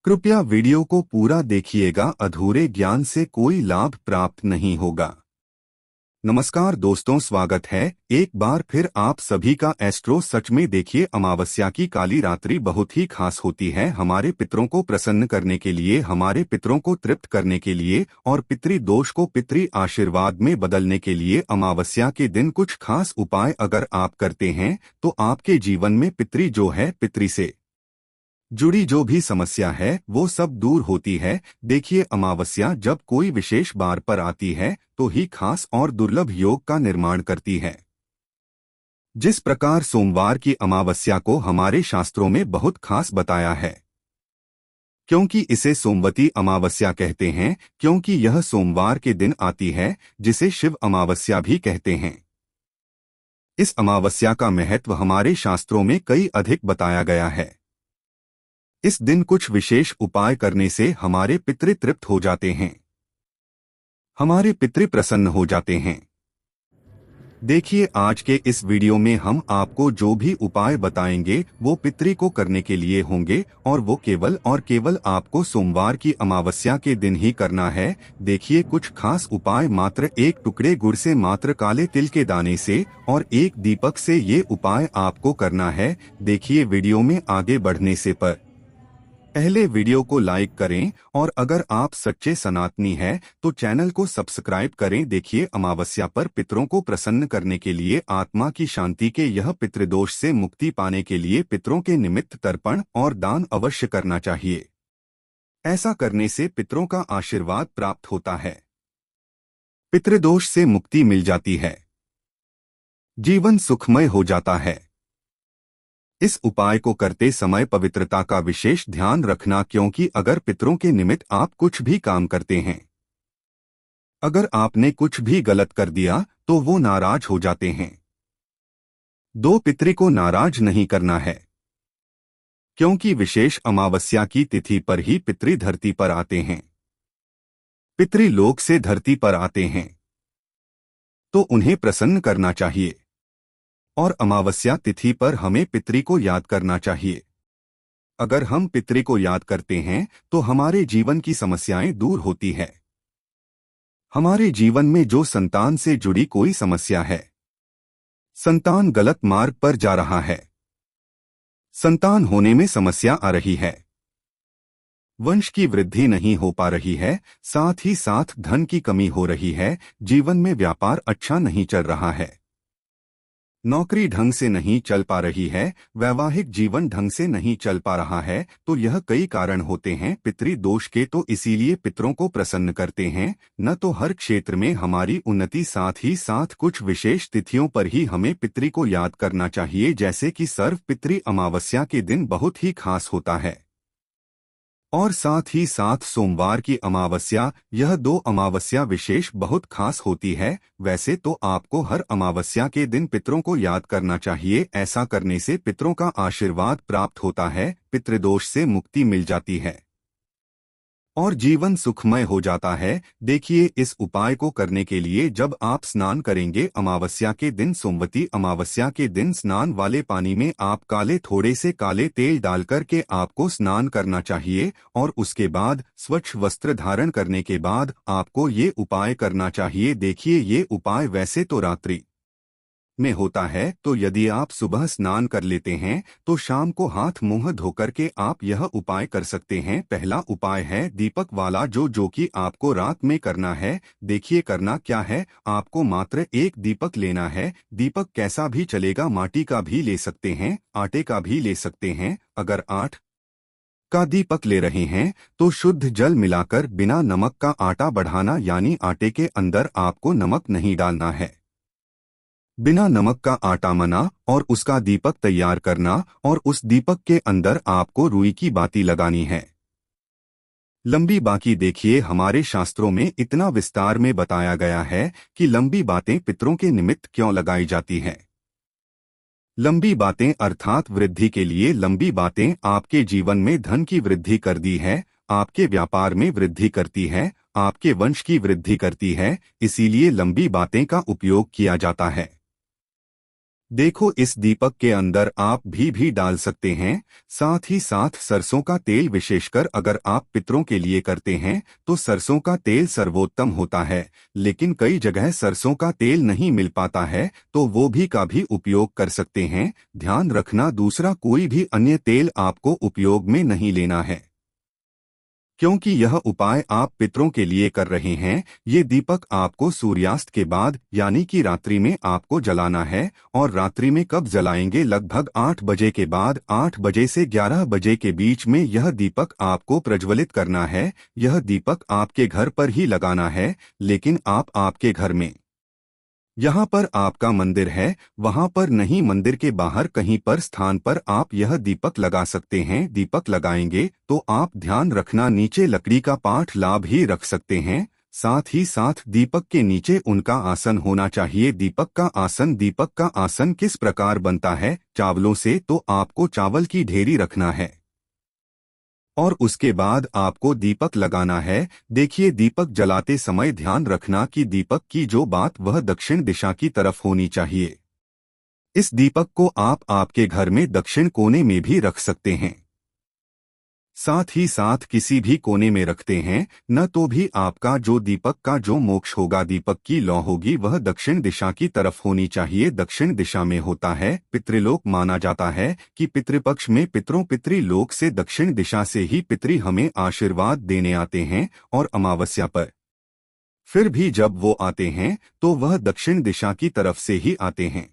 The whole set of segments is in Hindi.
कृपया वीडियो को पूरा देखिएगा, अधूरे ज्ञान से कोई लाभ प्राप्त नहीं होगा। नमस्कार दोस्तों, स्वागत है एक बार फिर आप सभी का एस्ट्रो सच में। देखिए, अमावस्या की काली रात्रि बहुत ही खास होती है हमारे पितरों को प्रसन्न करने के लिए, हमारे पितरों को तृप्त करने के लिए और पितृ दोष को पितृ आशीर्वाद में बदलने के लिए। अमावस्या के दिन कुछ खास उपाय अगर आप करते हैं तो आपके जीवन में पितृ जो है, पितृ से जुड़ी जो भी समस्या है वो सब दूर होती है। देखिए, अमावस्या जब कोई विशेष बार पर आती है तो ही खास और दुर्लभ योग का निर्माण करती है। जिस प्रकार सोमवार की अमावस्या को हमारे शास्त्रों में बहुत खास बताया है, क्योंकि इसे सोमवती अमावस्या कहते हैं, क्योंकि यह सोमवार के दिन आती है, जिसे शिव अमावस्या भी कहते हैं। इस अमावस्या का महत्व हमारे शास्त्रों में कई अधिक बताया गया है। इस दिन कुछ विशेष उपाय करने से हमारे पितृ तृप्त हो जाते हैं, हमारे पितृ प्रसन्न हो जाते हैं। देखिए, आज के इस वीडियो में हम आपको जो भी उपाय बताएंगे वो पितृ को करने के लिए होंगे और वो केवल और केवल आपको सोमवार की अमावस्या के दिन ही करना है। देखिए, कुछ खास उपाय मात्र एक टुकड़े गुड़ से, मात्र काले तिल के दाने से और एक दीपक से ये उपाय आपको करना है। देखिए, वीडियो में आगे बढ़ने से पहले वीडियो को लाइक करें और अगर आप सच्चे सनातनी हैं तो चैनल को सब्सक्राइब करें। देखिए, अमावस्या पर पितरों को प्रसन्न करने के लिए, आत्मा की शांति के, यह पितृदोष से मुक्ति पाने के लिए पितरों के निमित्त तर्पण और दान अवश्य करना चाहिए। ऐसा करने से पितरों का आशीर्वाद प्राप्त होता है, पितृदोष से मुक्ति मिल जाती है, जीवन सुखमय हो जाता है। इस उपाय को करते समय पवित्रता का विशेष ध्यान रखना, क्योंकि अगर पितरों के निमित्त आप कुछ भी काम करते हैं, अगर आपने कुछ भी गलत कर दिया तो वो नाराज हो जाते हैं। दो पितृ को नाराज नहीं करना है, क्योंकि विशेष अमावस्या की तिथि पर ही पितृ धरती पर आते हैं। पितृ लोक से धरती पर आते हैं तो उन्हें प्रसन्न करना चाहिए और अमावस्या तिथि पर हमें पितृ को याद करना चाहिए। अगर हम पितृ को याद करते हैं तो हमारे जीवन की समस्याएं दूर होती है। हमारे जीवन में जो संतान से जुड़ी कोई समस्या है, संतान गलत मार्ग पर जा रहा है, संतान होने में समस्या आ रही है, वंश की वृद्धि नहीं हो पा रही है, साथ ही साथ धन की कमी हो रही है, जीवन में व्यापार अच्छा नहीं चल रहा है, नौकरी ढंग से नहीं चल पा रही है, वैवाहिक जीवन ढंग से नहीं चल पा रहा है, तो यह कई कारण होते हैं पितृ दोष के। तो इसीलिए पितरों को प्रसन्न करते हैं, न तो हर क्षेत्र में हमारी उन्नति, साथ ही साथ कुछ विशेष तिथियों पर ही हमें पितृ को याद करना चाहिए, जैसे कि सर्व पितृ अमावस्या के दिन बहुत ही खास होता है और साथ ही साथ सोमवार की अमावस्या, यह दो अमावस्या विशेष बहुत खास होती है। वैसे तो आपको हर अमावस्या के दिन पितरों को याद करना चाहिए। ऐसा करने से पितरों का आशीर्वाद प्राप्त होता है, पितृदोष से मुक्ति मिल जाती है और जीवन सुखमय हो जाता है। देखिए, इस उपाय को करने के लिए जब आप स्नान करेंगे अमावस्या के दिन, सोमवती अमावस्या के दिन, स्नान वाले पानी में आप थोड़े से काले तेल डालकर के आपको स्नान करना चाहिए और उसके बाद स्वच्छ वस्त्र धारण करने के बाद आपको ये उपाय करना चाहिए। देखिए, ये उपाय वैसे तो रात्रि में होता है, तो यदि आप सुबह स्नान कर लेते हैं तो शाम को हाथ मुंह धोकर के आप यह उपाय कर सकते हैं। पहला उपाय है दीपक वाला, जो कि आपको रात में करना है। देखिए, करना क्या है, आपको मात्र एक दीपक लेना है। दीपक कैसा भी चलेगा, माटी का भी ले सकते हैं, आटे का भी ले सकते हैं। अगर 8 का दीपक ले रहे हैं तो शुद्ध जल मिलाकर, बिना नमक का आटा बढ़ाना, यानी आटे के अंदर आपको नमक नहीं डालना है, बिना नमक का आटा मना और उसका दीपक तैयार करना और उस दीपक के अंदर आपको रुई की बाती लगानी है, लंबी बाती। देखिए, हमारे शास्त्रों में इतना विस्तार में बताया गया है कि लंबी बातें पितरों के निमित्त क्यों लगाई जाती हैं। लंबी बातें अर्थात वृद्धि के लिए। लंबी बातें आपके जीवन में धन की वृद्धि कर दी है, आपके व्यापार में वृद्धि करती है, आपके वंश की वृद्धि करती है, इसीलिए लंबी बातें का उपयोग किया जाता है। देखो इस दीपक के अंदर आप भी डाल सकते हैं, साथ ही साथ सरसों का तेल। विशेषकर अगर आप पितरों के लिए करते हैं तो सरसों का तेल सर्वोत्तम होता है, लेकिन कई जगह सरसों का तेल नहीं मिल पाता है तो वो भी का भी उपयोग कर सकते हैं। ध्यान रखना दूसरा कोई भी अन्य तेल आपको उपयोग में नहीं लेना है, क्योंकि यह उपाय आप पितरों के लिए कर रहे हैं। ये दीपक आपको सूर्यास्त के बाद यानी कि रात्रि में आपको जलाना है। और रात्रि में कब जलाएंगे? लगभग 8 बजे के बाद, 8 बजे से 11 बजे के बीच में यह दीपक आपको प्रज्वलित करना है। यह दीपक आपके घर पर ही लगाना है, लेकिन आप आपके घर में, यहाँ पर आपका मंदिर है वहां पर नहीं, मंदिर के बाहर कहीं पर स्थान पर आप यह दीपक लगा सकते हैं। दीपक लगाएंगे तो आप ध्यान रखना नीचे लकड़ी का पाठ लाभ ही रख सकते हैं। साथ ही साथ दीपक के नीचे उनका आसन होना चाहिए। दीपक का आसन किस प्रकार बनता है? चावलों से, तो आपको चावल की ढेरी रखना है और उसके बाद आपको दीपक लगाना है। देखिए दीपक जलाते समय ध्यान रखना कि दीपक की जो बात वह दक्षिण दिशा की तरफ होनी चाहिए। इस दीपक को आप आपके घर में दक्षिण कोने में भी रख सकते हैं, साथ ही साथ किसी भी कोने में रखते हैं न तो भी आपका जो दीपक का जो मोक्ष होगा, दीपक की लौ होगी, वह दक्षिण दिशा की तरफ होनी चाहिए। दक्षिण दिशा में होता है पितृलोक। माना जाता है कि पितृपक्ष में पितृलोक से दक्षिण दिशा से ही पितृ हमें आशीर्वाद देने आते हैं। और अमावस्या पर फिर भी जब वो आते हैं तो वह दक्षिण दिशा की तरफ से ही आते हैं।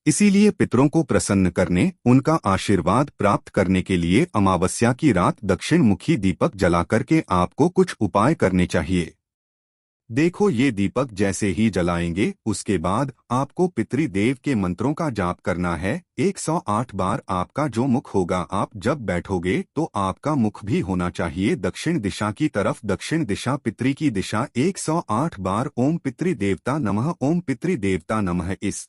इसीलिए पितरों को प्रसन्न करने, उनका आशीर्वाद प्राप्त करने के लिए अमावस्या की रात दक्षिण मुखी दीपक जला करके आपको कुछ उपाय करने चाहिए। देखो ये दीपक जैसे ही जलाएंगे उसके बाद आपको पितृदेव के मंत्रों का जाप करना है 108 बार। आपका जो मुख होगा, आप जब बैठोगे तो आपका मुख भी होना चाहिए दक्षिण दिशा की तरफ। दक्षिण दिशा पितृ की दिशा। 108 बार ओम पितृदेवता नमः, ओम पितृदेवता नमः, इस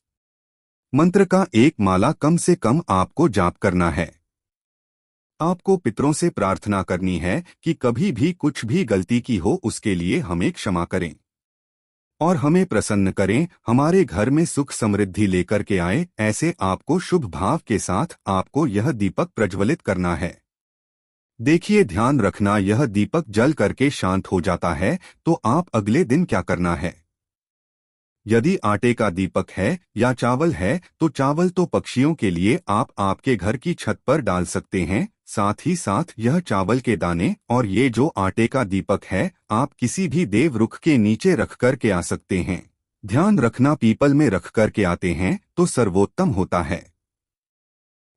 मंत्र का एक माला कम से कम आपको जाप करना है। आपको पितरों से प्रार्थना करनी है कि कभी भी कुछ भी गलती की हो उसके लिए हमें क्षमा करें और हमें प्रसन्न करें, हमारे घर में सुख समृद्धि लेकर के आए। ऐसे आपको शुभ भाव के साथ आपको यह दीपक प्रज्वलित करना है। देखिए ध्यान रखना, यह दीपक जल करके शांत हो जाता है तो आप अगले दिन क्या करना है? यदि आटे का दीपक है या चावल है तो चावल तो पक्षियों के लिए आप आपके घर की छत पर डाल सकते हैं। साथ ही साथ यह चावल के दाने और ये जो आटे का दीपक है आप किसी भी देव रुख के नीचे रख कर के आ सकते हैं। ध्यान रखना पीपल में रख कर के आते हैं तो सर्वोत्तम होता है।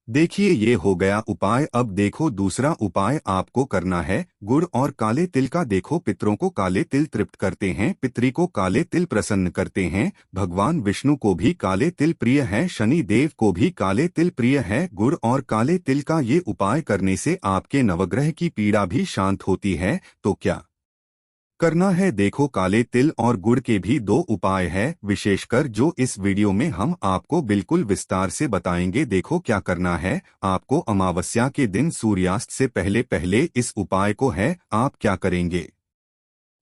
देखिए ये हो गया उपाय। अब देखो दूसरा उपाय आपको करना है गुड़ और काले तिल का। देखो पितरों को काले तिल तृप्त करते हैं, पितरी को काले तिल प्रसन्न करते हैं। भगवान विष्णु को भी काले तिल प्रिय है, शनि देव को भी काले तिल प्रिय है। गुड़ और काले तिल का ये उपाय करने से आपके नवग्रह की पीड़ा भी शांत होती है। तो क्या करना है? देखो काले तिल और गुड़ के भी दो उपाय है, विशेषकर जो इस वीडियो में हम आपको बिल्कुल विस्तार से बताएंगे। देखो क्या करना है, आपको अमावस्या के दिन सूर्यास्त से पहले पहले इस उपाय को है। आप क्या करेंगे?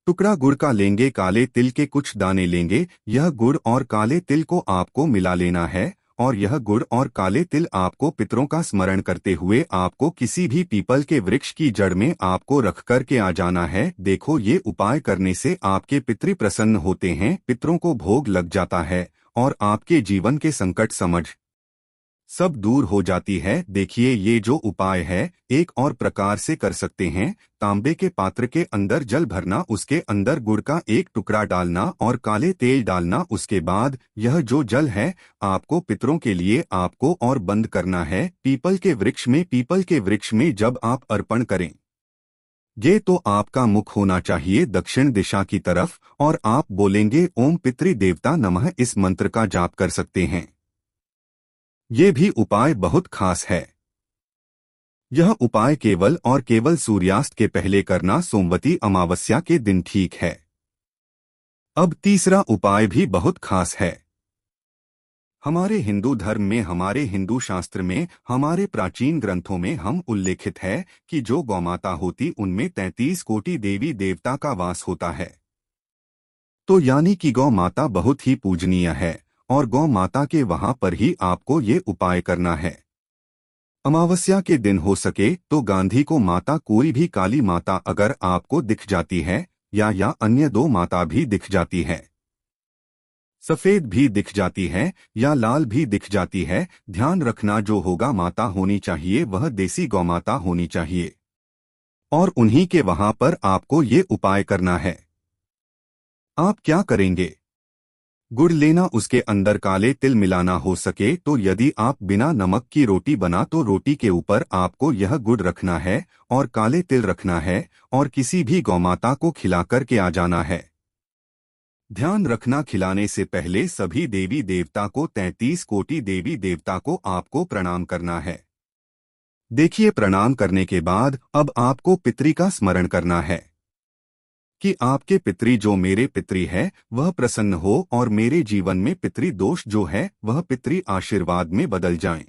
टुकड़ा गुड़ का लेंगे, काले तिल के कुछ दाने लेंगे। यह गुड़ और काले तिल को आपको मिला लेना है और यह गुड़ और काले तिल आपको पितरों का स्मरण करते हुए आपको किसी भी पीपल के वृक्ष की जड़ में आपको रख कर के आ जाना है। देखो ये उपाय करने से आपके पितृ प्रसन्न होते हैं, पितरों को भोग लग जाता है और आपके जीवन के संकट समझ सब दूर हो जाती है। देखिए ये जो उपाय है एक और प्रकार से कर सकते हैं। तांबे के पात्र के अंदर जल भरना, उसके अंदर गुड़ का एक टुकड़ा डालना और काले तेल डालना। उसके बाद यह जो जल है आपको पितरों के लिए आपको और बंद करना है पीपल के वृक्ष में। पीपल के वृक्ष में जब आप अर्पण करें ये तो आपका मुख होना चाहिए दक्षिण दिशा की तरफ और आप बोलेंगे ओम पितृ देवता नमः। इस मंत्र का जाप कर सकते हैं। ये भी उपाय बहुत खास है। यह उपाय केवल और केवल सूर्यास्त के पहले करना, सोमवती अमावस्या के दिन ठीक है। अब तीसरा उपाय भी बहुत खास है। हमारे हिंदू धर्म में, हमारे हिंदू शास्त्र में, हमारे प्राचीन ग्रंथों में हम उल्लेखित है कि जो गौमाता होती उनमें 33 कोटि देवी देवता का वास होता है। तो यानी कि गौ माता बहुत ही पूजनीय है और गौ माता के वहां पर ही आपको ये उपाय करना है। अमावस्या के दिन हो सके तो गांधी को माता कोई भी काली माता अगर आपको दिख जाती है या अन्य दो माता भी दिख जाती है, सफेद भी दिख जाती है या लाल भी दिख जाती है, ध्यान रखना जो होगा माता होनी चाहिए वह देसी गौमाता होनी चाहिए और उन्हीं के वहां पर आपको ये उपाय करना है। आप क्या करेंगे? गुड़ लेना, उसके अंदर काले तिल मिलाना, हो सके तो यदि आप बिना नमक की रोटी बना तो रोटी के ऊपर आपको यह गुड़ रखना है और काले तिल रखना है और किसी भी गौमाता को खिला करके आ जाना है। ध्यान रखना खिलाने से पहले सभी देवी देवता को 33 कोटि देवी देवता को आपको प्रणाम करना है। देखिए, प्रणाम करने के बाद अब आपको पितरी का स्मरण करना है कि आपके पितरी जो मेरे पितरी है वह प्रसन्न हो और मेरे जीवन में पितरी दोष जो है वह पितरी आशीर्वाद में बदल जाएं।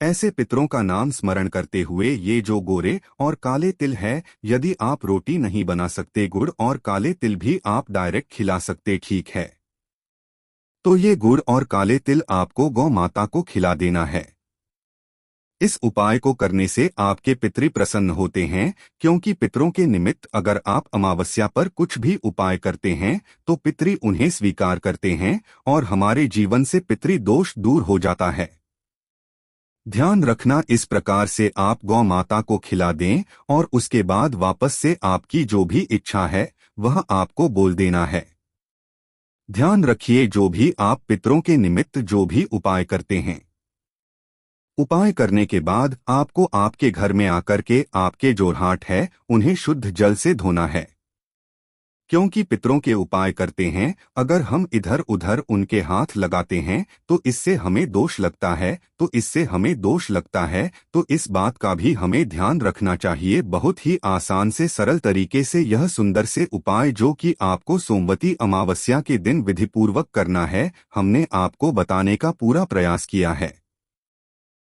ऐसे पितरों का नाम स्मरण करते हुए ये जो गोरे और काले तिल है, यदि आप रोटी नहीं बना सकते गुड़ और काले तिल भी आप डायरेक्ट खिला सकते, ठीक है? तो ये गुड़ और काले तिल आपको गौ माता को खिला देना है। इस उपाय को करने से आपके पितृ प्रसन्न होते हैं, क्योंकि पितरों के निमित्त अगर आप अमावस्या पर कुछ भी उपाय करते हैं तो पितृ उन्हें स्वीकार करते हैं और हमारे जीवन से पितृ दोष दूर हो जाता है। ध्यान रखना, इस प्रकार से आप गौ माता को खिला दें और उसके बाद वापस से आपकी जो भी इच्छा है वह आपको बोल देना है। ध्यान रखिए, जो भी आप पितरों के निमित्त जो भी उपाय करते हैं, उपाय करने के बाद आपको आपके घर में आकर के आपके जो हाथ है उन्हें शुद्ध जल से धोना है, क्योंकि पितरों के उपाय करते हैं अगर हम इधर उधर उनके हाथ लगाते हैं तो इससे हमें दोष लगता है, तो इस बात का भी हमें ध्यान रखना चाहिए। बहुत ही आसान से सरल तरीके से यह सुंदर से उपाय जो कि आपको सोमवती अमावस्या के दिन विधिपूर्वक करना है, हमने आपको बताने का पूरा प्रयास किया है।